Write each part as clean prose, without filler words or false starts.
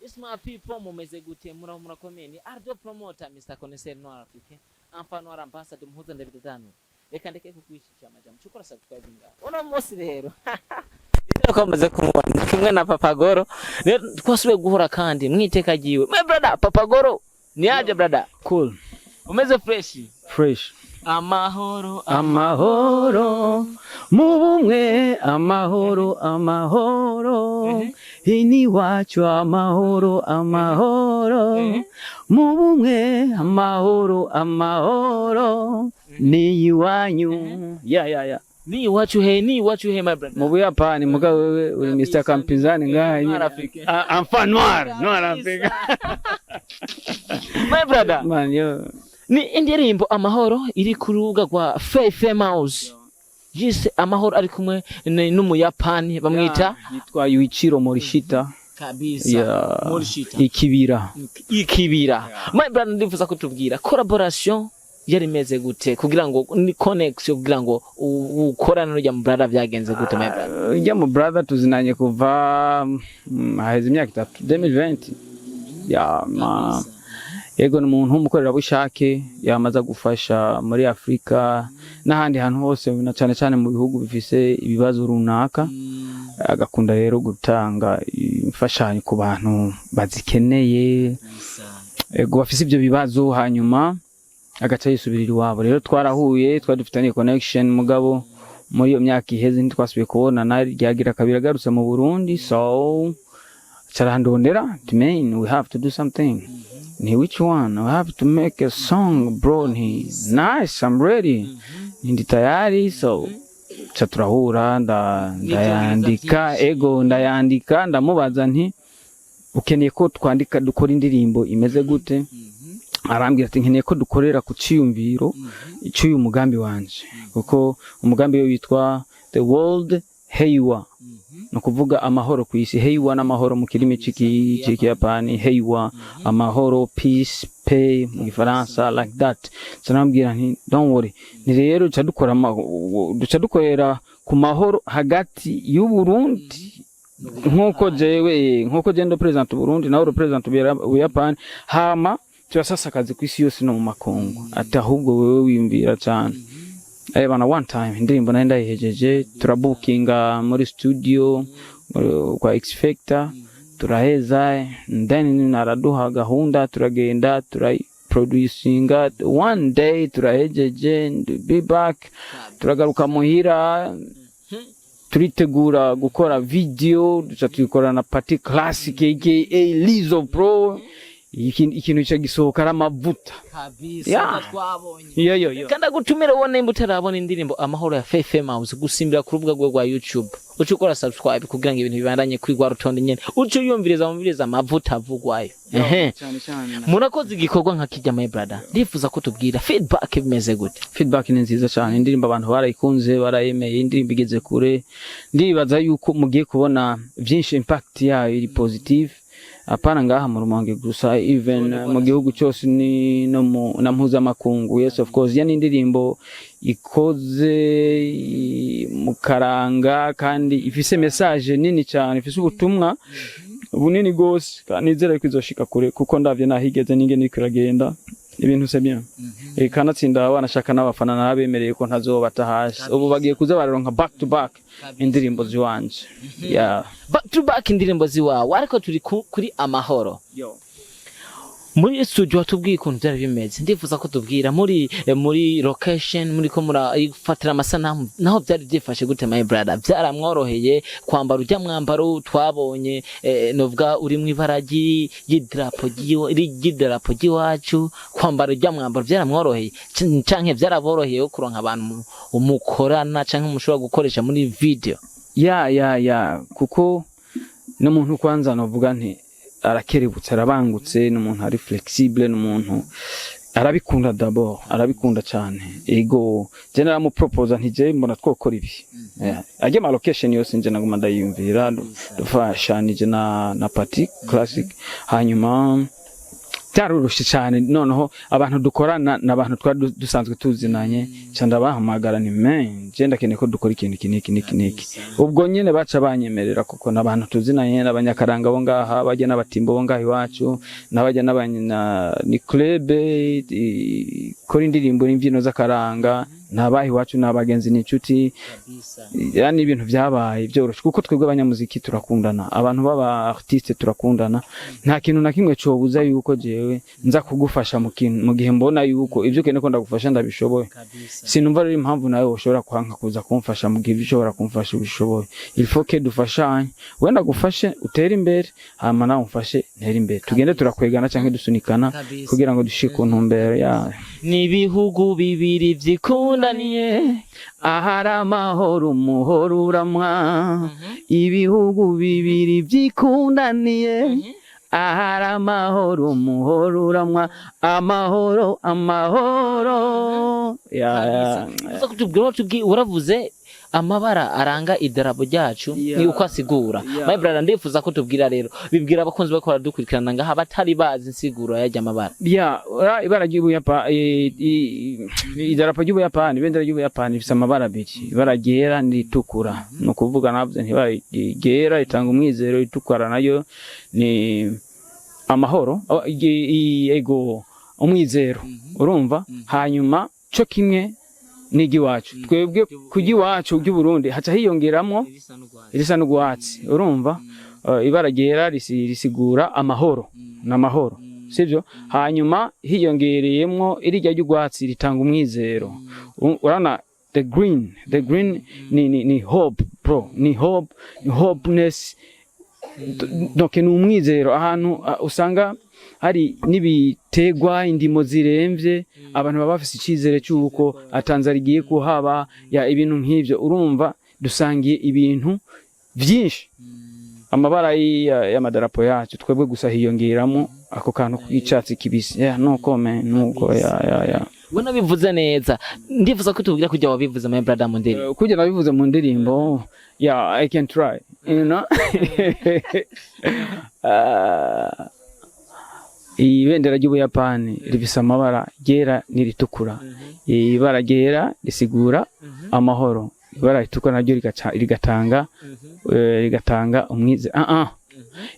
Yes my people mumeze gute murakomeye ni Ardo promoter Mr. Connaisseur Noir Africain enfin Noir ambassador muhuza Ndaditse reka ndeke kukwishisha amajambo chukura subscribe nga uno munsi rero ndio komaze kumubona kimwe na Papagoro twasubiye guhura kandi mwiteka giwe my brother Papagoro ni aje brother cool umeze fresh Amahoro mubumwe amahoro ini wacu amahoro mubumwe amahoro ni iwanyu ya ni wacu he my brother mu Buyapani muga wewe uri Mr. Kampinzani ngaye enfant noir Africa my brother man yo ni indirimbo Amahoro iri ku rubuga rwa Famous Jise Amahoro ari kumwe n'umuyapani bamwita yitwa Yuichiro Morishita kabisa Morishita ikibira my brother ndifuza kutubwira collaboration yari meze gute kugira ngo ni connection kugira ngo ukorana n'ujya mu brother byagenze gute my brother ujya mu brother tuzinanye kuva haheze imyaka 3 2020 Ego n'umuntu w'umukorera bushake yamaza gufasha muri Afrika n'ahandi hantu hose na cyane mu bihugu bifise ibibazo runaka agakunda rero gutanga imfashanyo ku bantu bazikeneye ego bafise ibyo bibazo hanyuma agaca yisubirira iwabo rero twarahuye dufitanye connection mugabo muri iyo myaka iheze ntitwasubiye kubonana ryagira kabira garutse mu Burundi so charandondera mean we have to do something ni which one I have to make a song bro ni nice I'm ready ndi tayari so chaturahura ndayandika ndamubaza nti ukeneye ko twandika dukora indirimbo imeze gute arambwira ati nkeneye ko dukorera ku ciyumviro cy'uyu mugambi wanje kuko umugambi witwa The World Heiwa no kuvuga amahoro ku isi heiwa n'amahoro mu kirimi ciki Japani heiwa amahoro peace pay mu Gifaransa like that sanambwira nti don't worry ni rero ducadukorera ku mahoro hagati y'u Burundi nkuko je ndo president u Burundi nawe represent u Japani hama turasasakaze ku isi yose no mu makongo ati ahubwo wewe wiyumvira cyane bana one time indirimbo nari ndayihejeje turabukinga muri studio kwa X Factor turaheza then naraduha gahunda turagenda producinga one day turahejeje be back turagaruka muhira turitegura gukora video duca na party classic aka Lizo Pro ikintu cyagisohoka aramavuta kabisa twabonye yo kandi gutumira ubone imbutarabona indirimbo Amahoro ya Famous gusimbira ku rubuga rwa YouTube uco ukora subscribe kugira ngo ibintu bibandanye kuri gwa rutonde nyene uco yumviriza amavuta avugwayo cyane murakoze igikorwa nka kijya my brother ndifuza ko tubwira feedback bimeze gute feedback ni nziza cyane indirimbo abantu barayikunze barayemeye indirimbo igeze kure ndibaza yuko mugiye kubona byinshi impact yayo iri positive apana ngaha mu Rumonge gusa even mu gihugu cyose ni no na mpuzamakungu yes of course yani indirimbo ikoze mu karanga kandi ifise message nini cyane ifise ubutumwa bunini gose kandi nizera ko izoshika kure kuko ndavye nahigeze ninge nikiragenda ibintu se bien kanatsinda abana shaka n'abafana nabemereye ko ntazobata hasi ubu bagiye kuza bararonka back to back indirimbo ziwanje back to back indirimbo ziwawe ariko turi kuri Amahoro muri studio tubwiye ukuntu byari bimeze ndifuza ko tubwira muri location muri ko murafatira amasanamu naho byari byifashe gute my brother byaramworoheye kwambara ujya mwambaro twabonye novuga uri mu ibaragi y'idarapo giwacu kwambara ujya mwambaro byaramworoheye canke byaraboroheye kuronka abantu umukorana canke mushobora gukoresha muri video ya kuko no muntu kwanza novuga nti arakerebutse arabangutse n'umuntu ari flexible n'umuntu arabikunda d'abord arabikunda cyane ego general mu propose ntije mbona twokora ibi ajye ma location yose nje naguma ndayumvira dufashanije na party classic hanyuma byarurushe cyane noneho abantu dukorana n'abantu twari dusanzwe tuzinanye cyanda bahamagara ni men je ndakeneye ko dukora ikintu kiniki ubwo nyene baca banyemerera kuko n'abantu tuzinanye n'abanyakaranga bo ngaha bajya n'abatimbo bo ngaha iwacu n'abajya n'abanyina ni club kora indirimbo n'imbyino z'akaranga nabahi iwacu n'abagenzi n'inshuti yani ibintu byabaye byoroshe kuko twebwe abanyamuziki turakundana abantu baba artiste turakundana nta kintu na kimwe cobuza yuko jewe nza kugufasha mu gihe mbona yuko ivyo kene ko ndagufasha ndabishoboye sinumva rero impamvu nawe ushobora kwanka kuza kumfasha mu gihe bishobora kumfasha ubishoboye il faut que dufashanye wenda gufashe utera imbere hama nawe umfashe ntera imbere tugende turakwegana canke dusunikana kugira ngo dushike ku ntumbero ya nibihugu bibiri vyikundaniye ahari amahoro umuhoro uramwa ibihugu bibiri vyikundaniye ahari amahoro umuhoro uramwa amahoro uravuze amabara aranga idarapo ryacu ni uko asigura my brother ndifuza ko tubwira rero bibwira abakunzi bakora dukurikirana ngaha batari bazi insiguro yajya amabara ibara ry'Ubuyapani idarapo ry'Ubuyapani bendera ry'Ubuyapani bifite amabara abiri ibara ryera n'itukura no kuvuga navuze ntibara ryera itanga umwizero itukura nayo ni amahoro ego umwizero urumva hanyuma cyo kimwe nigi wacu twebwe kugi wacu by'u Burundi haca hiyongeramo irisa n'ugwatsi urumva ibara ryera risigura amahoro n'amahoro sivyo hanyuma hiyongereyemo irijya ry'ugwatsi ritanga umwizero urana the green ni hope bro ni hope hopeness donc ni umwizero ahantu usanga hari nibitegwa indimo ziremvye abantu baba bafise icizere cyuko atanzara igiye kuhaba ya ibintu nk'ivyo urumva dusangiye ibintu byinshi amabara y'amadarapo yacu twebwe gusa hiyongeramo ako kantu k'icatsi kibisi nuko Wena bivuze neza ndifuza ko tubwira kujya wabivuze my brother mu ndirimbo kujya nabivuze mu ndirimbo I can try you know ibendera ry'Ubuyapani rifise amabara ryera n'iritukura ibara ryera risigura amahoro ibara ritukura naryo rigatanga umwize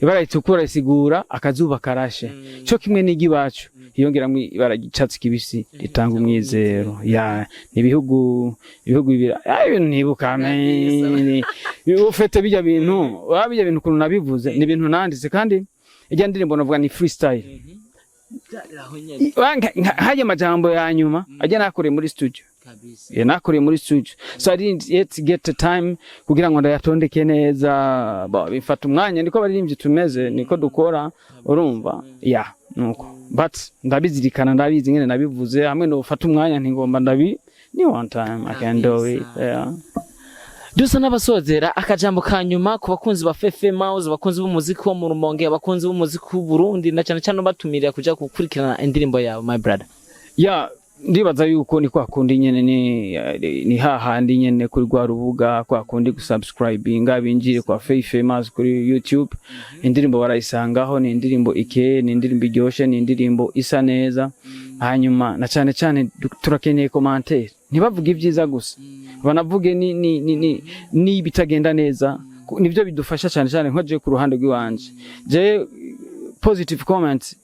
ibara ritukura risigura akazuba karashe cyo kimwe n'igibacu hiyongeramo ibara ry'icatsi kibisi ritanga umwizero nibihugu bibira ibintu nibuka ufete bijya bintu kuntu nabivuze ni ibintu nanditse kandi ijya ndirimbo navuga ni freestyle haje majambo ya nyuma ajya nakoreye muri studio nakoreye muri studio so I didn't yet get the time kugira ngo ndayatondeke neza bifata umwanya niko baririmbye tumeze niko dukora urumva nuko but ndabizirikana ndabizi ngene nabivuze hamwe no ufata umwanya ntingomba ni one time I can do it Dusa n'abasozera akajambo kanyuma ku bakunzi ba Fefe Mouse bakunzi b'umuziki wo mu Rumonge abakunzi b'umuziki w'u Burundi na cyane batumirira kuja gukurikirana indirimbo yawe my brother ndibaza yuko ni kwa kundi nyene ni hahandi nyene kuri gwa rubuga kwa kundi gusubscribinga binjire kwa Fefe Mouse kuri YouTube indirimbo barayisangaho ni indirimbo ni indirimbo iryoshe ni indirimbo isa neza hanyuma na cyane turakeneye commentaire ntibavuga ibyiza gusa banavuge ni bitagenda neza nivyo bidufasha cyane nkoje ku ruhande rw'iwanje je positive comments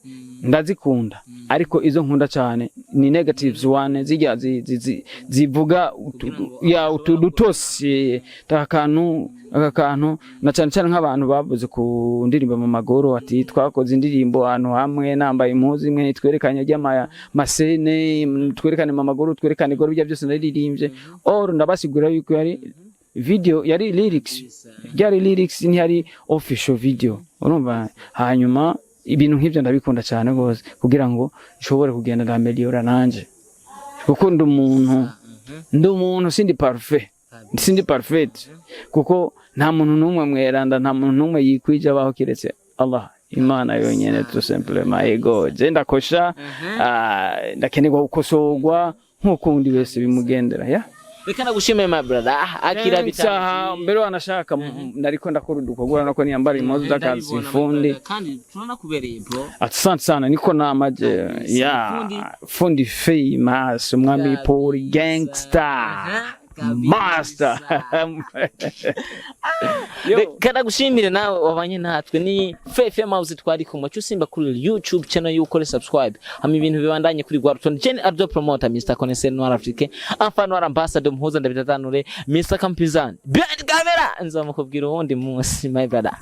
ndazikunda ariko izo nkunda cyane ni negatives one zijya zivuga utudutosi akantu na cyane nk'abantu bavuze ku ndirimbo mu magoro ati twakoze indirimbo ahantu hamwe nambaye impuzu imwe twerekanye masene twerekane mu magoro twerekane igoro bya byose naririmbye ndabasigura yuko yari video yari lyrics ni yari official video urumva hanyuma ibintu nk'ibyo ndabikunda cyane gose kugira ngo nshobore kugenda ndameliora nanje kuko ndumuntu sindi perfect kuko nta muntu numwe mweranda nta muntu numwe yikwija baho kiretse Allah Imana yonyene tout simplement ego je ndakosha ndakenegwa gukosorwa nkuko undi wese bimugendera reka nagushime my brother akira bitanga mbere wanashaka nariko ndakora udukogora nako niyambara impuzu z'akazi fundi kandi turanakubereye bro asante sana niko namaje fundi famous umwami poli gangster master kana gushimire nawe wabanye natwe ni Fefe Mouse twari kumwe cyusimba kuri YouTube channel y'ukore subscribe hama ibintu bibandanye kuri Gwaruton Gen Ardo promoter Mr Connaisseur Noir Africain enfin Noir ambassador muhuza ndabitanure Mr Campizan behind camera nzamukubwira ubundi munsi my brother